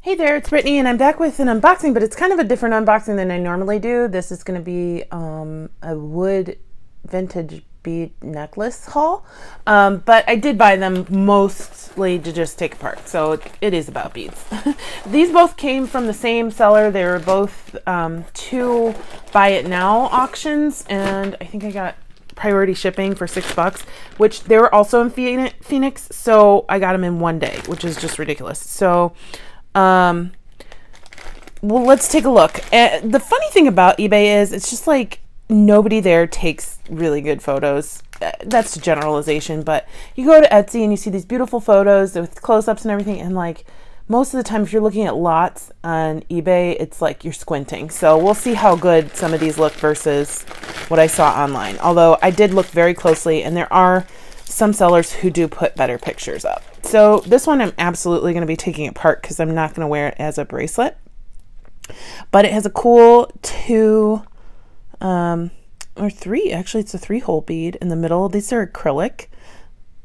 Hey there, it's Brittany, and I'm back with an unboxing, but it's kind of a different unboxing than I normally do. This is going to be a wood vintage bead necklace haul, but I did buy them mostly to just take apart, so it is about beads. These both came from the same seller. They were both two Buy It Now auctions, and I think I got priority shipping for $6, which they were also in Phoenix, so I got them in one day, which is just ridiculous. So well, let's take a look. The funny thing about eBay is it's just like nobody there takes really good photos. That's a generalization, but you go to Etsy and you see these beautiful photos with close-ups and everything, and like most of the time if you're looking at lots on eBay, it's like you're squinting. So we'll see how good some of these look versus what I saw online. Although I did look very closely, and there are some sellers who do put better pictures up. So this one I'm absolutely going to be taking apart because I'm not going to wear it as a bracelet. But it has a cool actually it's a 3-hole bead in the middle. These are acrylic.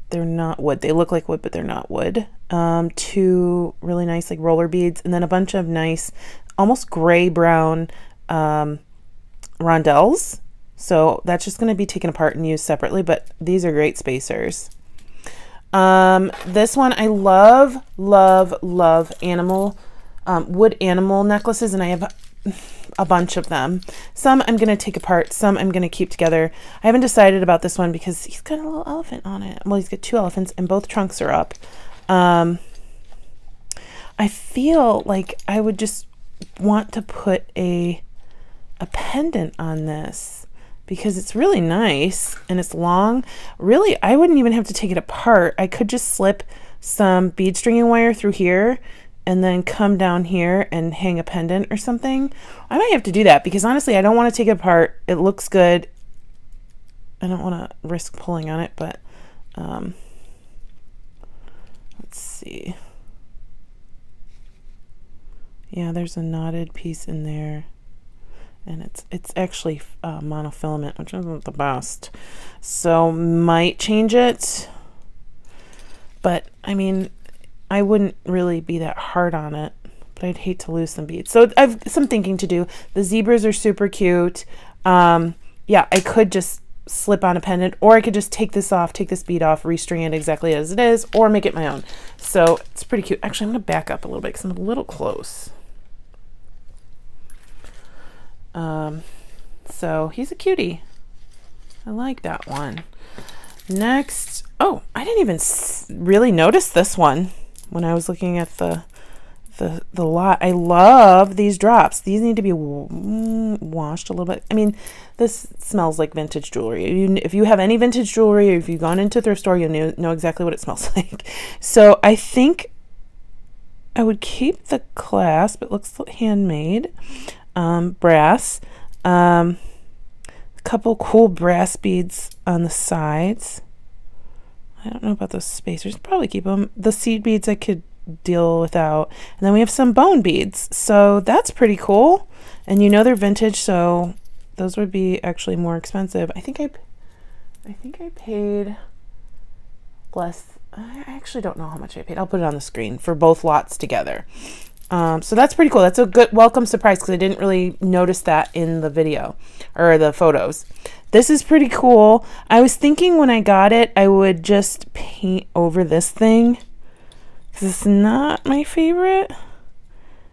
They're not wood. They look like wood, but they're not wood. 2 really nice like roller beads, and then a bunch of nice, almost gray-brown rondelles. So that's just going to be taken apart and used separately, but these are great spacers. This one, I love animal, wood animal necklaces, and I have a bunch of them. Some I'm going to take apart, some I'm going to keep together. I haven't decided about this one because he's got a little elephant on it. Well, he's got 2 elephants and both trunks are up. I feel like I would just want to put a pendant on this, because it's really nice and it's long. Really, I wouldn't even have to take it apart. I could just slip some bead stringing wire through here and then come down here and hang a pendant or something. I might have to do that because honestly, I don't want to take it apart. It looks good. I don't want to risk pulling on it, but let's see. Yeah, there's a knotted piece in there. And it's actually monofilament, which isn't the best. So might change it. But I mean, I wouldn't really be that hard on it, but I'd hate to lose some beads. So I've some thinking to do. The zebras are super cute. Yeah, I could just slip on a pendant, or I could just take this off, take this bead off, restring it exactly as it is, or make it my own. So it's pretty cute. Actually, I'm going to back up a little bit because I'm a little close. So he's a cutie. I like that one. Next, oh, I didn't even really notice this one when I was looking at the lot. I love these drops. These need to be washed a little bit. I mean, this smells like vintage jewelry. If you have any vintage jewelry, or if you've gone into a thrift store, you'll know exactly what it smells like. So I think I would keep the clasp. It looks handmade. Brass, a couple cool brass beads on the sides. I don't know about those spacers. Probably keep them. The seed beads I could deal without. And then we have some bone beads. So that's pretty cool. And you know they're vintage, so those would be actually more expensive. I think I paid less. I actually don't know how much I paid. I'll put it on the screen for both lots together. So that's pretty cool. That's a good welcome surprise because I didn't really notice that in the video or the photos. This is pretty cool. I was thinking when I got it, I would just paint over this thing because it's not my favorite,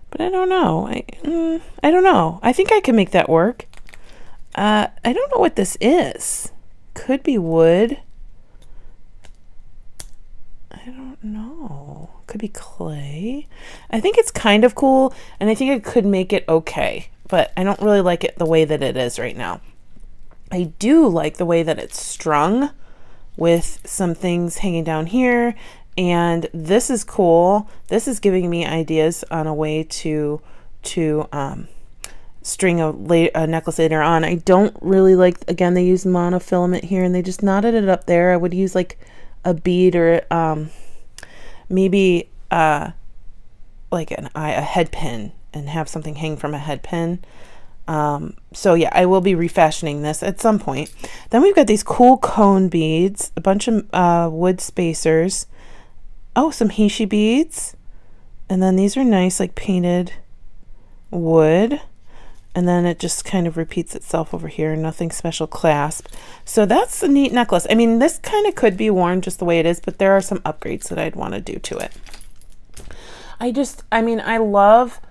but I don't know. I don't know. I think I can make that work. I don't know what this is. Could be wood. I don't know. Could be clay. I think it's kind of cool, and I think I could make it okay, but I don't really like it the way that it is right now. I do like the way that it's strung with some things hanging down here, and this is cool. This is giving me ideas on a way to string a necklace later on. I don't really like, again, they use monofilament here, and they just knotted it up there. I would use like a bead or maybe like a head pin and have something hang from a head pin. So yeah, I will be refashioning this at some point. Then we've got these cool cone beads, a bunch of wood spacers. Oh, some Heishi beads. And then these are nice, like painted wood. And then it just kind of repeats itself over here. Nothing special clasp. So that's a neat necklace. I mean, this kind of could be worn just the way it is, but there are some upgrades that I'd want to do to it. I mean, I love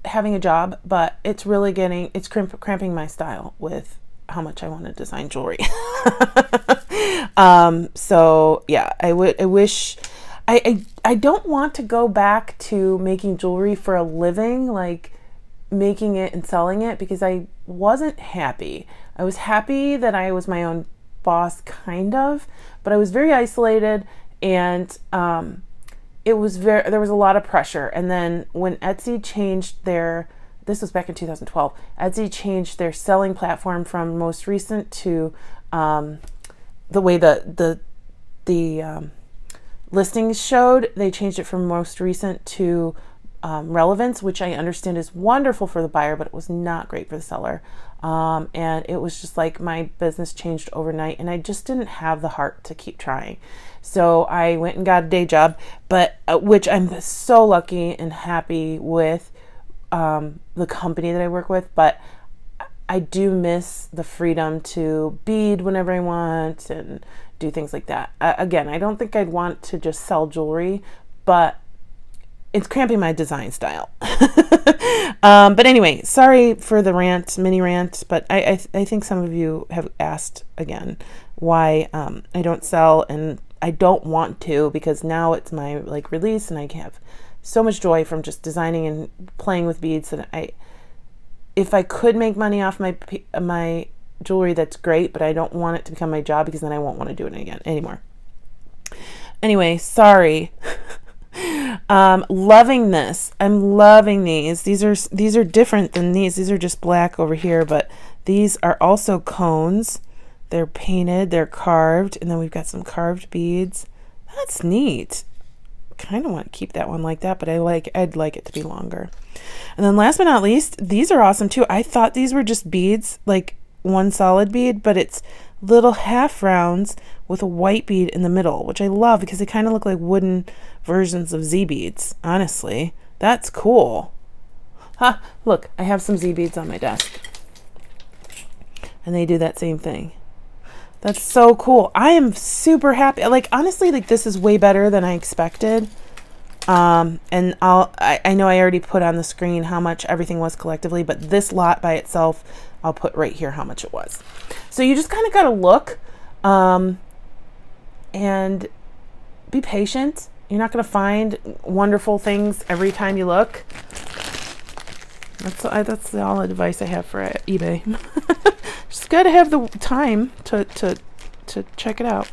having a job, but it's really it's cramping my style with how much I want to design jewelry. So yeah, I don't want to go back to making jewelry for a living, like making it and selling it, because I wasn't happy. I was happy that I was my own boss, kind of, but I was very isolated, and there was a lot of pressure. And then when Etsy changed this was back in 2012, Etsy changed their selling platform from most recent to the way the listings showed. They changed it from most recent to relevance, which I understand is wonderful for the buyer, but it was not great for the seller. And it was just like my business changed overnight, and I just didn't have the heart to keep trying. So I went and got a day job, but which I'm so lucky and happy with the company that I work with, but I do miss the freedom to bead whenever I want and do things like that. Again, I don't think I'd want to just sell jewelry, but it's cramping my design style. But anyway, sorry for the mini rant, but I think some of you have asked again why I don't sell, and I don't want to, because now it's my like release, and I have so much joy from just designing and playing with beads that if I could make money off my jewelry, that's great, but I don't want it to become my job, because then I won't want to do it again anymore. Anyway, sorry. Loving this. I'm loving these. These are different than these. These are just black over here, but these are also cones. They're painted, they're carved, and then we've got some carved beads. That's neat. Kind of want to keep that one like that, but I'd like it to be longer. And then last but not least, these are awesome too. I thought these were just beads, like one solid bead, but it's little half rounds with a white bead in the middle, which I love because they kind of look like wooden versions of Z beads. Honestly, that's cool. Ha! Look, I have some Z beads on my desk, and they do that same thing. That's so cool. I am super happy. Like, honestly, like this is way better than I expected. And I know I already put on the screen how much everything was collectively, but this lot by itself, I'll put right here how much it was. So you just kind of got to look, and be patient. You're not going to find wonderful things every time you look. That's all the advice I have for eBay. Just got to have the time to check it out.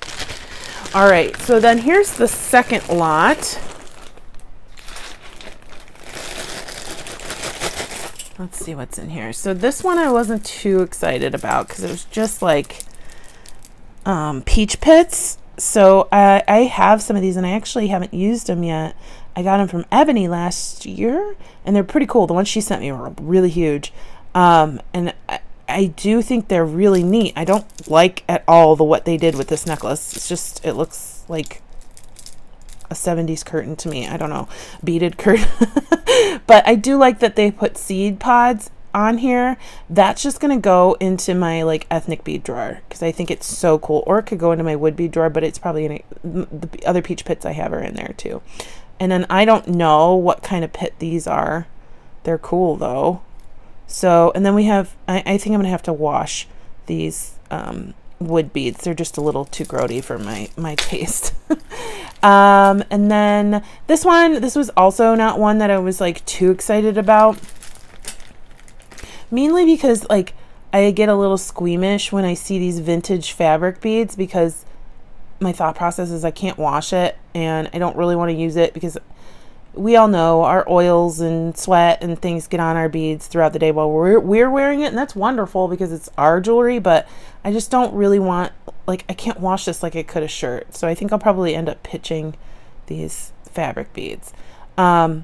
All right, so then here's the second lot. Let's see what's in here. So this one I wasn't too excited about because it was just like peach pits. So I have some of these, and I actually haven't used them yet. I got them from Ebony last year, and they're pretty cool. The ones she sent me were really huge. And I do think they're really neat. I don't like at all what they did with this necklace. It's just, it looks like a 70s curtain to me. I don't know, beaded curtain. But I do like that they put seed pods on here. That's just going to go into my like ethnic bead drawer because I think it's so cool. Or it could go into my wood bead drawer, but it's probably in the other peach pits I have are in there too. And then I don't know what kind of pit these are. They're cool though. So, and then we have, I think I'm going to have to wash these wood beads. They're just a little too grody for my taste. And then this was also not one that I was like too excited about. Mainly because like I get a little squeamish when I see these vintage fabric beads because my thought process is I can't wash it and I don't really want to use it because we all know our oils and sweat and things get on our beads throughout the day while we're wearing it, and that's wonderful because it's our jewelry, but I just don't really want, like, I can't wash this like I could a shirt. So I think I'll probably end up pitching these fabric beads. The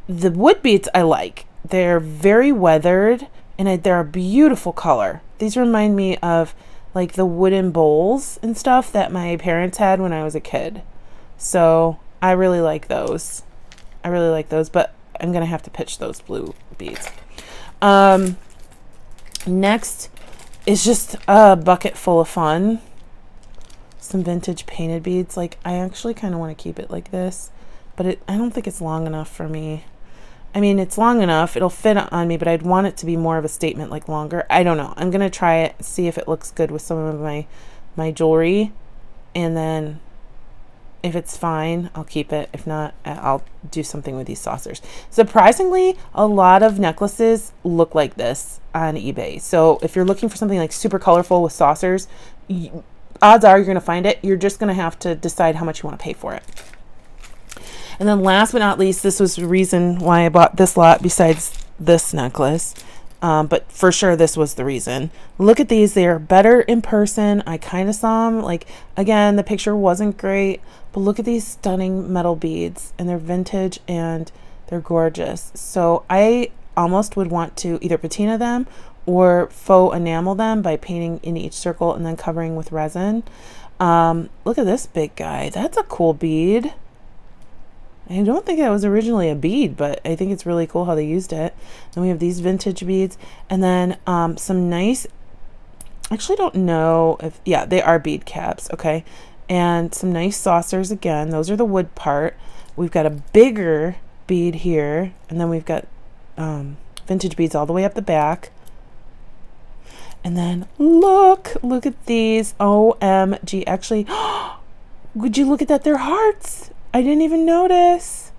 wood beads I like. They're very weathered and they're a beautiful color. These remind me of like the wooden bowls and stuff that my parents had when I was a kid. So I really like those. I really like those, but I'm going to have to pitch those blue beads. Next is just a bucket full of fun. Some vintage painted beads. Like, I actually kind of want to keep it like this, but I don't think it's long enough for me. I mean, it's long enough. It'll fit on me, but I'd want it to be more of a statement, like longer. I don't know. I'm going to try it, see if it looks good with some of my jewelry. And then if it's fine, I'll keep it. If not, I'll do something with these saucers. Surprisingly, a lot of necklaces look like this on eBay. So if you're looking for something like super colorful with saucers, odds are you're going to find it. You're just going to have to decide how much you want to pay for it. And then last but not least, this was the reason why I bought this lot besides this necklace. But for sure, this was the reason. Look at these. They are better in person. I kind of saw them. Like, again, the picture wasn't great. But look at these stunning metal beads. And they're vintage and they're gorgeous. So I almost would want to either patina them or faux enamel them by painting in each circle and then covering with resin. Look at this big guy. That's a cool bead. I don't think that was originally a bead, but I think it's really cool how they used it. Then we have these vintage beads, and then some nice, actually don't know if, yeah, they are bead caps, okay. And some nice saucers again. Those are the wood part. We've got a bigger bead here, and then we've got vintage beads all the way up the back. And then look at these. OMG, actually, would you look at that? They're hearts. I didn't even notice.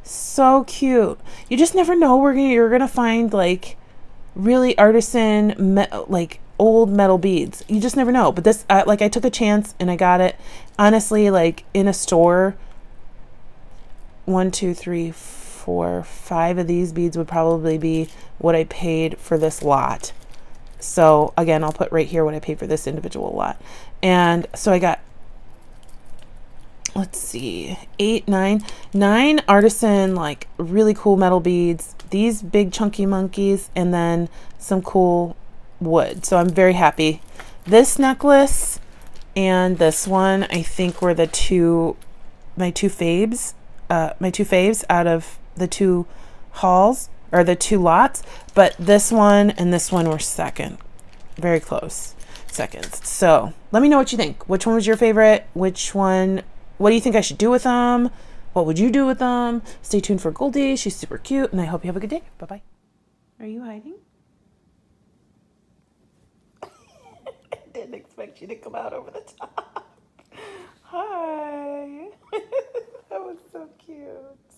So cute. You just never know you're gonna find like really artisan like old metal beads. You just never know. But this like, I took a chance and I got it. Honestly, like in a store, 1, 2, 3, 4, 5 of these beads would probably be what I paid for this lot. So again, I'll put right here what I paid for this individual lot. And so I got, let's see, 9 artisan, like really cool metal beads, these big chunky monkeys, and then some cool wood. So I'm very happy. This necklace and this one, I think, were my two faves out of the 2 hauls, or the 2 lots. But this one and this one were second, very close seconds. So let me know what you think. Which one was your favorite? Which one? What do you think I should do with them? What would you do with them? Stay tuned for Goldie. She's super cute, and I hope you have a good day. Bye-bye. Are you hiding? I didn't expect you to come out over the top. Hi. That was so cute.